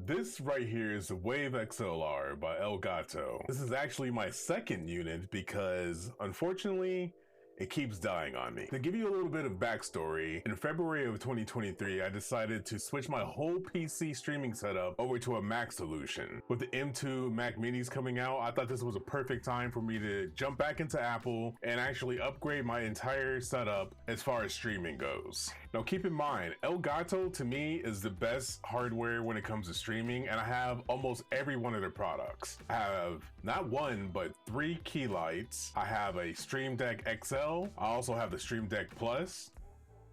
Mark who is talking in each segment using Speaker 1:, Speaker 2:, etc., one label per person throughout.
Speaker 1: This right here is the Wave XLR by Elgato. This is actually my second unit because, unfortunately, it keeps dying on me. To give you a little bit of backstory, in February of 2023, I decided to switch my whole PC streaming setup over to a Mac solution. With the M2 Mac Minis coming out, I thought this was a perfect time for me to jump back into Apple and actually upgrade my entire setup as far as streaming goes. Now keep in mind, Elgato to me is the best hardware when it comes to streaming, and I have almost every one of their products. I have not one, but 3 key lights. I have a Stream Deck XL. I also have the Stream Deck Plus.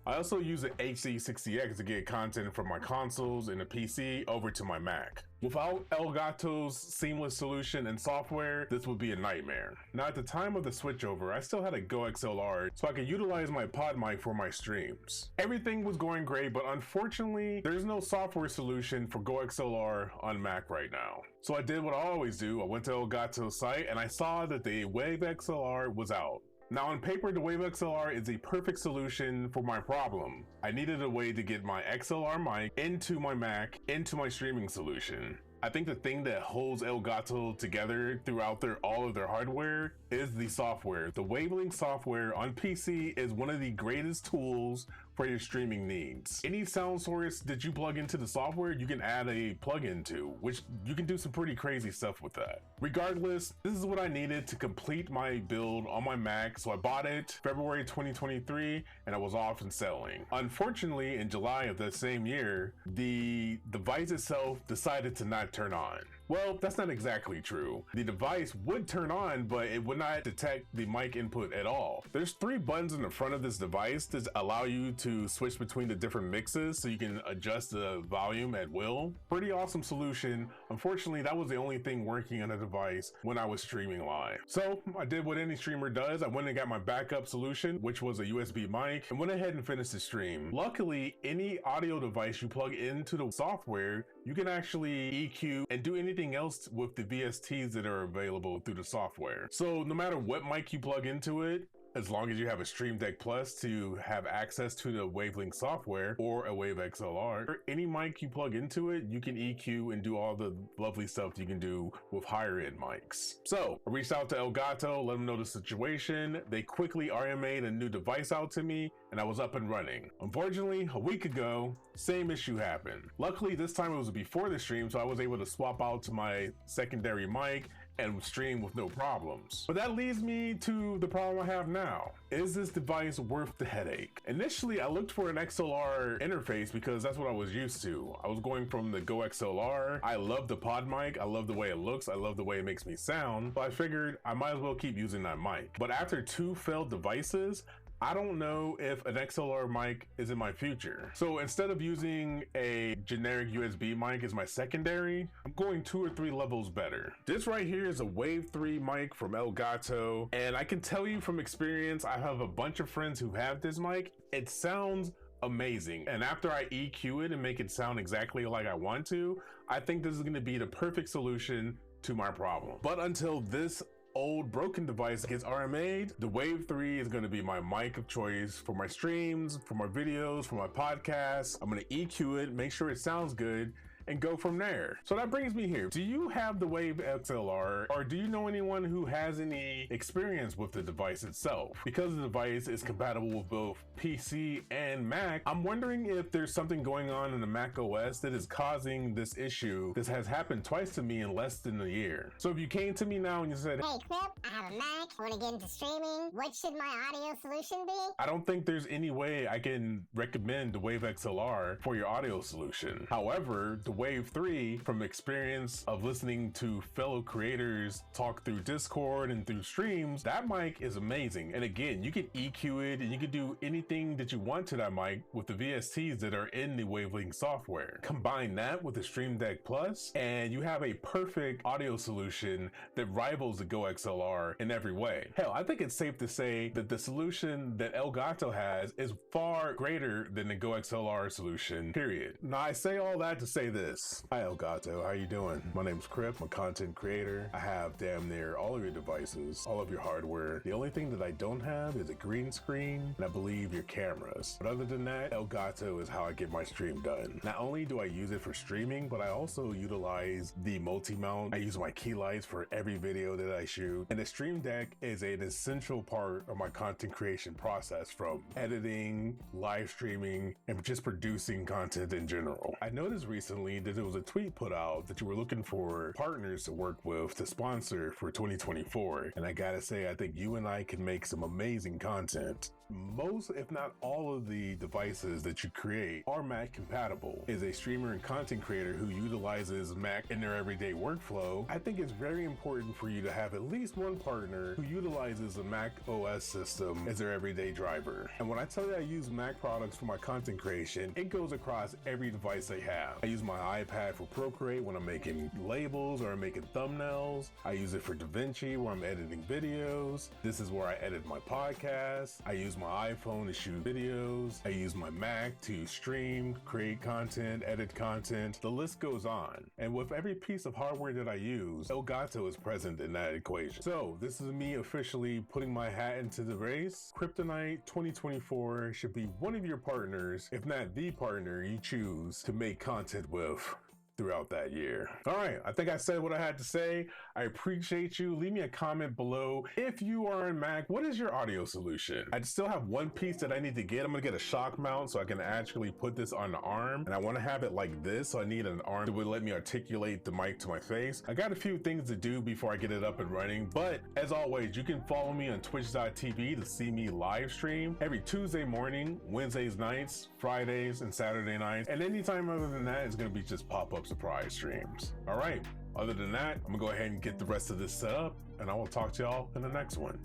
Speaker 1: I also use the HD60X to get content from my consoles and the PC over to my Mac. Without Elgato's seamless solution and software, this would be a nightmare. Now at the time of the switchover, I still had a Go XLR so I could utilize my pod mic for my streams. Everything was going great, but unfortunately, there's no software solution for Go XLR on Mac right now. So I did what I always do. I went to Elgato's site and I saw that the Wave XLR was out. Now on paper, the Wave XLR is a perfect solution for my problem. I needed a way to get my XLR mic into my Mac, into my streaming solution. I think the thing that holds Elgato together throughout all of their hardware is the software. The Wavelength software on PC is one of the greatest tools for your streaming needs. Any sound source that you plug into the software, you can add a plugin to, which you can do some pretty crazy stuff with that. Regardless, this is what I needed to complete my build on my Mac, so I bought it February 2023 and I was off and selling. Unfortunately, in July of that same year, the device itself decided to not turn on. Well, that's not exactly true. The device would turn on, but it would not detect the mic input at all. There's 3 buttons in the front of this device that allow you to switch between the different mixes so you can adjust the volume at will. Pretty awesome solution. Unfortunately, that was the only thing working on the device when I was streaming live. So I did what any streamer does. I went and got my backup solution, which was a USB mic, and went ahead and finished the stream. Luckily, any audio device you plug into the software, you can actually EQ and do anything else with the VSTs that are available through the software. So no matter what mic you plug into it, as long as you have a Stream Deck Plus to have access to the Wavelength software or a Wave XLR, or any mic you plug into it, you can EQ and do all the lovely stuff you can do with higher end mics. So I reached out to Elgato, let them know the situation. They quickly RMA'd a new device out to me and I was up and running. Unfortunately, a week ago, same issue happened. Luckily, this time it was before the stream, so I was able to swap out to my secondary mic and stream with no problems. But that leads me to the problem I have now. Is this device worth the headache? Initially, I looked for an XLR interface because that's what I was used to. I was going from the Go XLR. I love the pod mic. I love the way it looks. I love the way it makes me sound. So I figured I might as well keep using that mic. But after 2 failed devices, I don't know if an XLR mic is in my future. So instead of using a generic USB mic as my secondary, I'm going 2 or 3 levels better. This right here is a Wave 3 mic from Elgato, and I can tell you from experience, I have a bunch of friends who have this mic. It sounds amazing, and after I EQ it and make it sound exactly like I want to, I think this is going to be the perfect solution to my problem. But until this old broken device gets RMA'd, the Wave 3 is going to be my mic of choice for my streams, for my videos, for my podcasts. I'm going to EQ it, make sure it sounds good, and go from there. So that brings me here. Do you have the Wave XLR, or do you know anyone who has any experience with the device itself? Because the device is compatible with both PC and Mac, I'm wondering if there's something going on in the Mac OS that is causing this issue. This has happened twice to me in less than a year. So if you came to me now and you said,
Speaker 2: "Hey Clip, I have a Mac, I want to get into streaming, what should my audio solution be?"
Speaker 1: I don't think there's any way I can recommend the Wave XLR for your audio solution. However, the Wave 3, from experience of listening to fellow creators talk through Discord and through streams, that mic is amazing. And again, you can EQ it and you can do anything that you want to that mic with the VSTs that are in the Wavelength software. Combine that with the Stream Deck Plus and you have a perfect audio solution that rivals the Go XLR in every way. Hell, I think it's safe to say that the solution that Elgato has is far greater than the Go XLR solution, period. Now I say all that to say this. this. Hi Elgato, how you doing? My name's Crip, I'm a content creator. I have damn near all of your devices, all of your hardware. The only thing that I don't have is a green screen, and I believe your cameras. But other than that, Elgato is how I get my stream done. Not only do I use it for streaming, but I also utilize the multi-mount. I use my key lights for every video that I shoot. And the Stream Deck is an essential part of my content creation process, from editing, live streaming, and just producing content in general. I noticed recently that there was a tweet put out that you were looking for partners to work with to sponsor for 2024. And I gotta say, I think you and I can make some amazing content. Most, if not all of the devices that you create are Mac compatible. As a streamer and content creator who utilizes Mac in their everyday workflow, I think it's very important for you to have at least one partner who utilizes a Mac OS system as their everyday driver. And when I tell you I use Mac products for my content creation, it goes across every device I have. I use my iPad for Procreate when I'm making labels or I'm making thumbnails. I use it for DaVinci where I'm editing videos. This is where I edit my podcast. I use my iPhone to shoot videos. I use my Mac to stream, create content, edit content. The list goes on. And with every piece of hardware that I use, Elgato is present in that equation. So this is me officially putting my hat into the race. Kryptonite 2024 should be one of your partners, if not the partner you choose to make content with throughout that year. All right, I think I said what I had to say. I appreciate you. Leave me a comment below. If you are in Mac, what is your audio solution? I still have one piece that I need to get. I'm gonna get a shock mount so I can actually put this on the arm, and I wanna have it like this, so I need an arm that would let me articulate the mic to my face. I got a few things to do before I get it up and running, but as always, you can follow me on twitch.tv to see me live stream every Tuesday morning, Wednesdays nights, Fridays, and Saturday nights, and anytime other than that, it's gonna be just pop-up surprise streams. All right, other than that, I'm gonna go ahead and get the rest of this set up, and I will talk to y'all in the next one.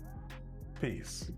Speaker 1: Peace.